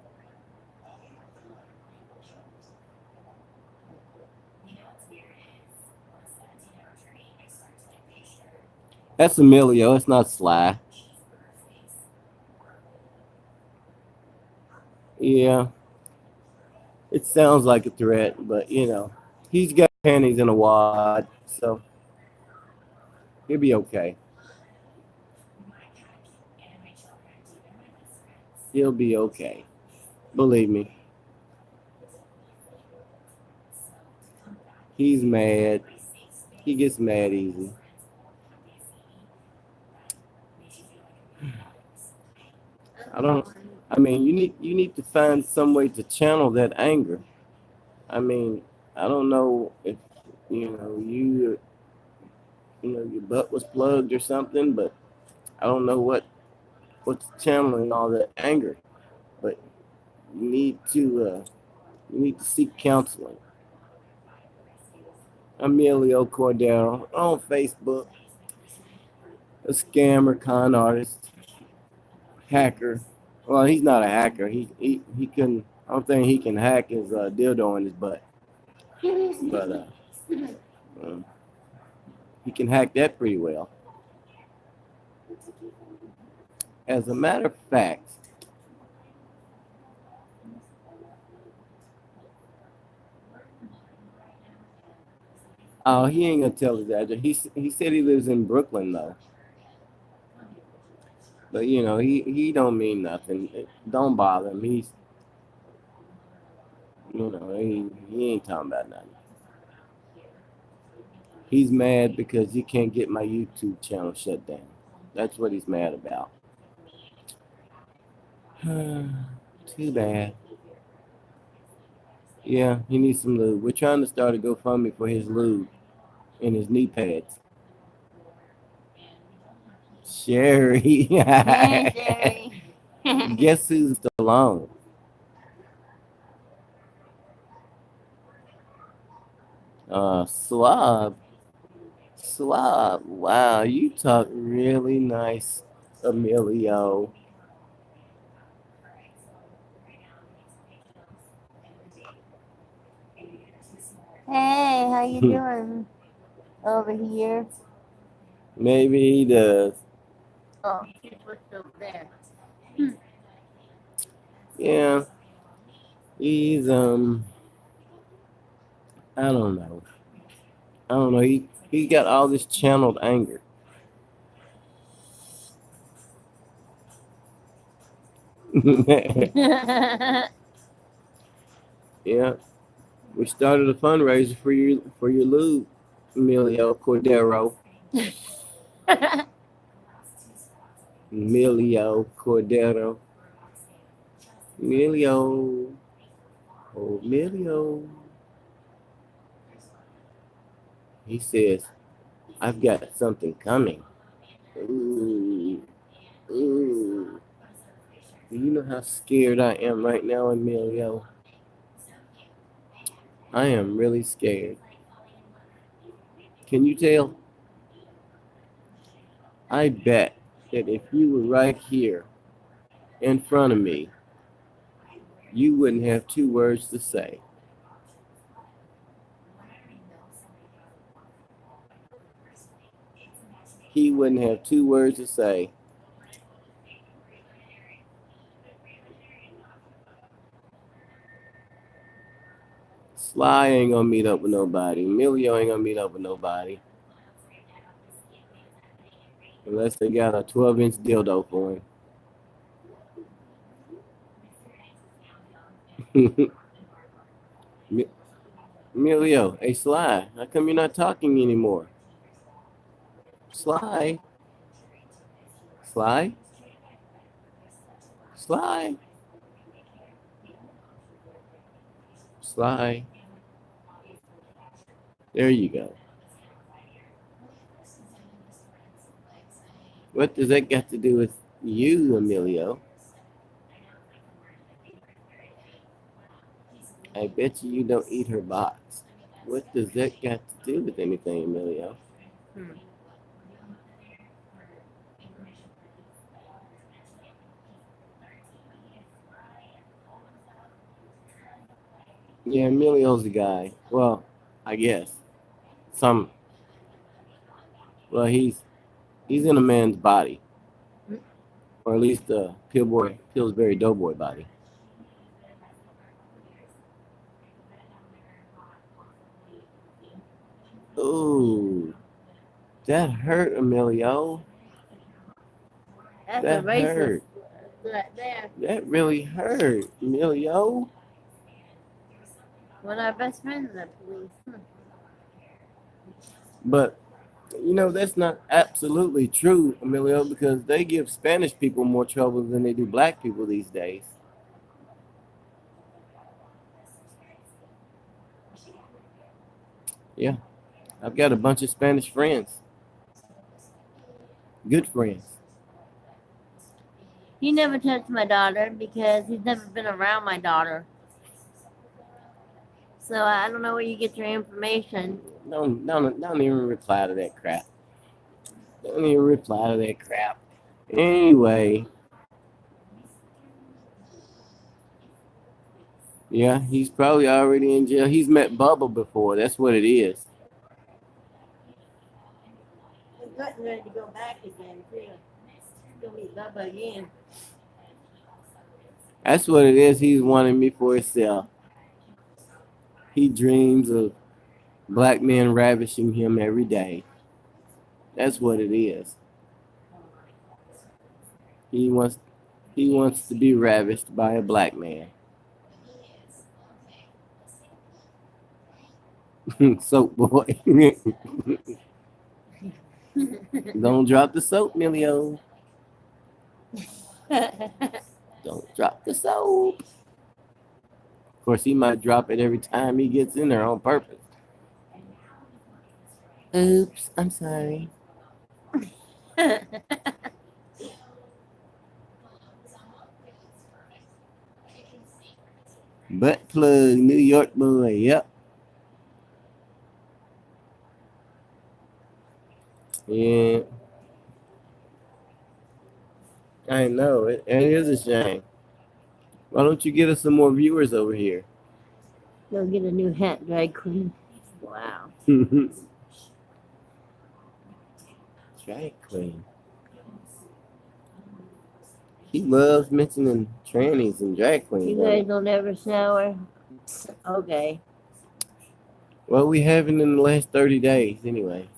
That's Emilio. It's not Sly. Yeah. It sounds like a threat, but you know, he's got panties in a wad, so he'll be okay. He'll be okay. Believe me. He's mad. He gets mad easy. I mean, you need to find some way to channel that anger. I mean, I don't know if your butt was plugged or something, but I don't know what's channeling all that anger. But you need to seek counseling. Emilio Cordero on Facebook, a scammer, con artist, hacker. Well, he's not a hacker. He can. I don't think he can hack his dildo in his butt, but he can hack that pretty well. As a matter of fact, oh, he ain't gonna tell his address. He said he lives in Brooklyn though. But you know, he don't mean nothing. Don't bother him. He ain't talking about nothing. He's mad because he can't get my YouTube channel shut down. That's what he's mad about. Too bad. Yeah, he needs some lube. We're trying to start a GoFundMe for his lube and his knee pads. Sherry. Sherry. Guess who's Stallone? Slob. Slob. Wow, you talk really nice, Emilio. Hey, how you doing over here? Maybe he does. Oh, she's pushed over there. Yeah, he's I don't know. I don't know. He got all this channeled anger. Yeah, we started a fundraiser for your lube, Emilio Cordero. Emilio Cordero. Emilio. Oh, Emilio. He says, I've got something coming. Ooh. Ooh. Do you know how scared I am right now, Emilio? I am really scared. Can you tell? I bet that if you were right here in front of me, you wouldn't have two words to say. He wouldn't have two words to say. Sly ain't gonna meet up with nobody. Emilio ain't gonna meet up with nobody. Unless they got a 12-inch dildo for him. Emilio, hey Sly, how come you're not talking anymore? Sly? Sly? Sly? Sly? There you go. What does that got to do with you, Emilio? I bet you don't eat her box. What does that got to do with anything, Emilio? Yeah, Emilio's the guy. Well, I guess. Well, he's in a man's body. Or at least the Pillsbury Doughboy body. Ooh. That hurt, Emilio. That's That a racist hurt. right there. That really hurt, Emilio. One of our best friends in the police. But, you know, that's not absolutely true, Emilio, because they give Spanish people more trouble than they do black people these days. Yeah. I've got a bunch of Spanish friends. Good friends. He never touched my daughter because he's never been around my daughter. So I don't know where you get your information. Don't even reply to that crap. Don't even reply to that crap. Anyway. Yeah, he's probably already in jail. He's met Bubba before. That's what it is. He's getting ready to go back again, too. He's going to meet Bubba again. That's what it is. He's wanting me for himself. He dreams of black men ravishing him every day. That's what it is. He wants to be ravished by a black man. Soap boy. Don't drop the soap, Emilio. Don't drop the soap. Of course, he might drop it every time he gets in there on purpose. Oops, I'm sorry. Butt plug, New York boy, yep. Yeah, I know. It is a shame. Why don't you get us some more viewers over here? Go get a new hat, drag queen. Wow. Drag queen. He loves mentioning trannies and drag queens. You guys don't ever shower? Okay. Well, we haven't in the last 30 days anyway.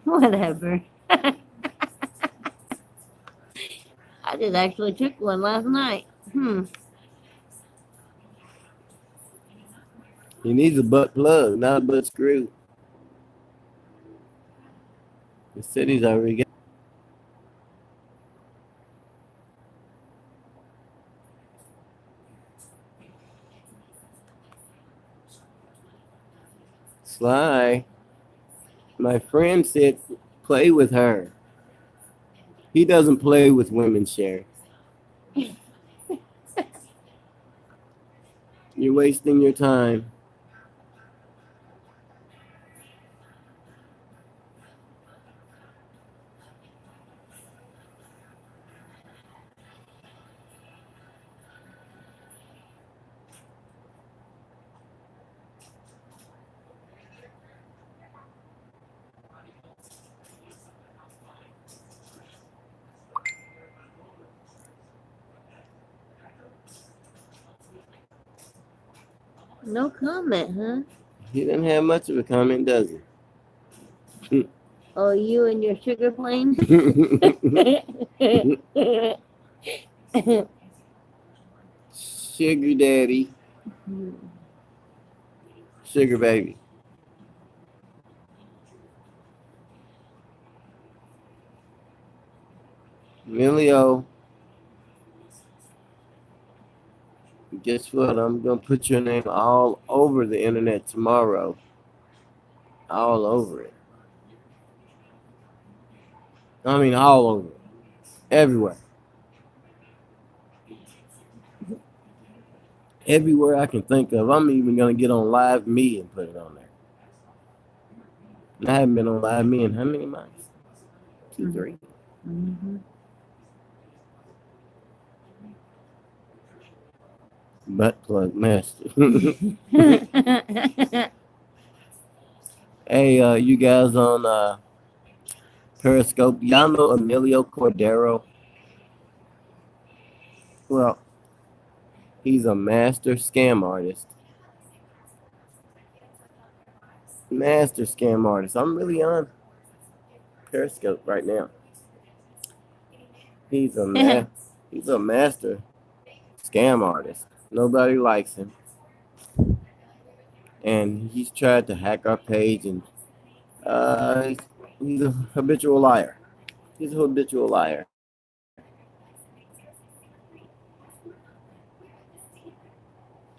Whatever. I just actually took one last night. He needs a butt plug, not a butt screw. The city's already got. Sly, my friend said play with her. He doesn't play with women, Sherry. You're wasting your time. No comment, huh? He didn't have much of a comment, does he? Oh, you and your sugar plane? Sugar daddy. Sugar baby. Emilio, guess what? I'm going to put your name all over the internet tomorrow. All over it. I mean, all over it. Everywhere. Everywhere I can think of. I'm even going to get on Live Me and put it on there. And I haven't been on Live Me in how many months? 2, 3. Mm-hmm. Butt plug master. Hey, you guys on Periscope, y'all know Emilio Cordero? Well, he's a master scam artist. Master scam artist. I'm really on Periscope right now. He's a master scam artist. Nobody likes him. And he's tried to hack our page, and he's a habitual liar. He's a habitual liar.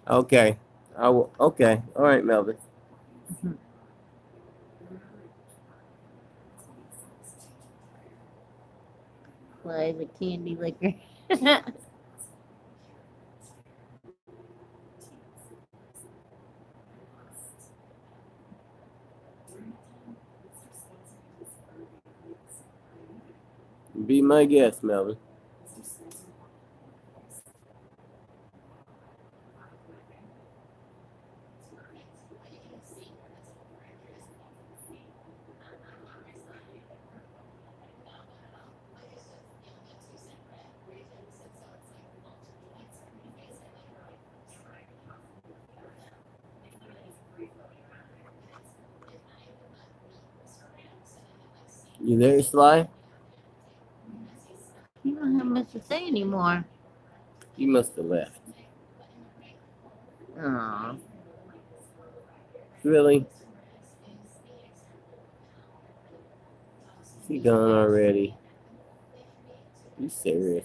Okay. I will. Okay. All right, Melvin. Fly the candy liquor. Be my guest, Melvin. You there, Sly? You don't have much to say anymore. You must have left. Aw. Really? He gone already. You serious?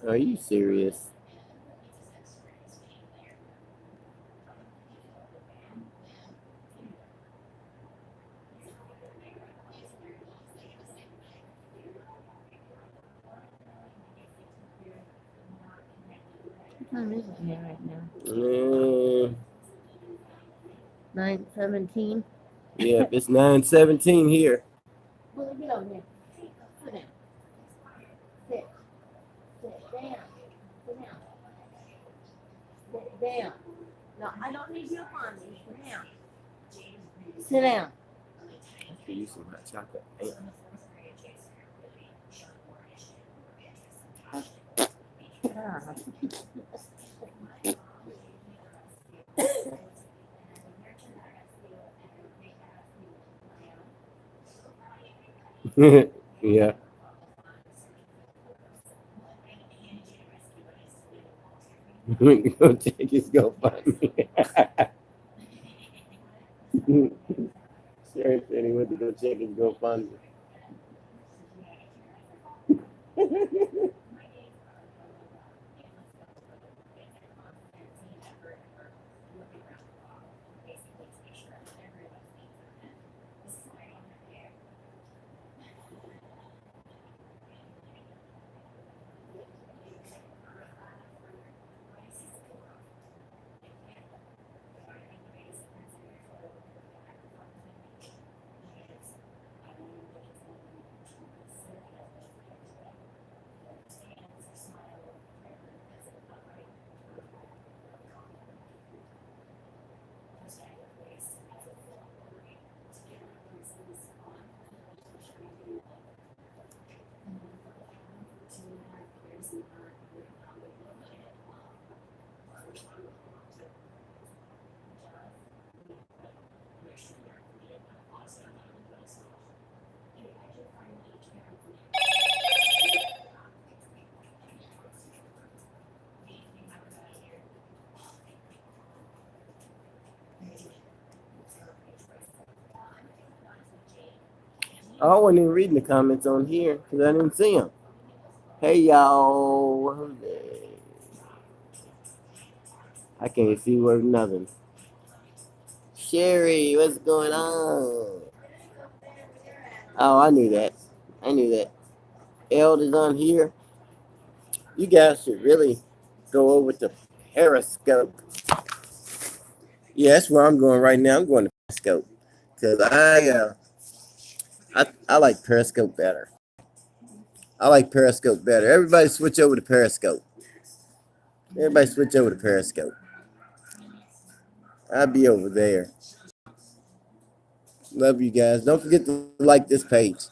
Are you serious? What time is it here right now? 9:17. 9:17. Yeah, it's 9:17 here. Well, get over here. Sit down. Sit. Sit down. Sit down. Sit down. No, I don't need you upon me. Sit down. Sit down. I could use some hot chocolate. Yeah. Go check his GoFundMe. Sharon said he went to go check his GoFundMe. I wasn't even reading the comments on here because I didn't see them. Hey y'all. I can't see worth nothing. Sherry, what's going on? Oh, I knew that. Eld is on here. You guys should really go over to Periscope. Yeah, that's where I'm going right now. I'm going to Periscope because I like Periscope better. Everybody switch over to Periscope. I'll be over there. Love you guys. Don't forget to like this page.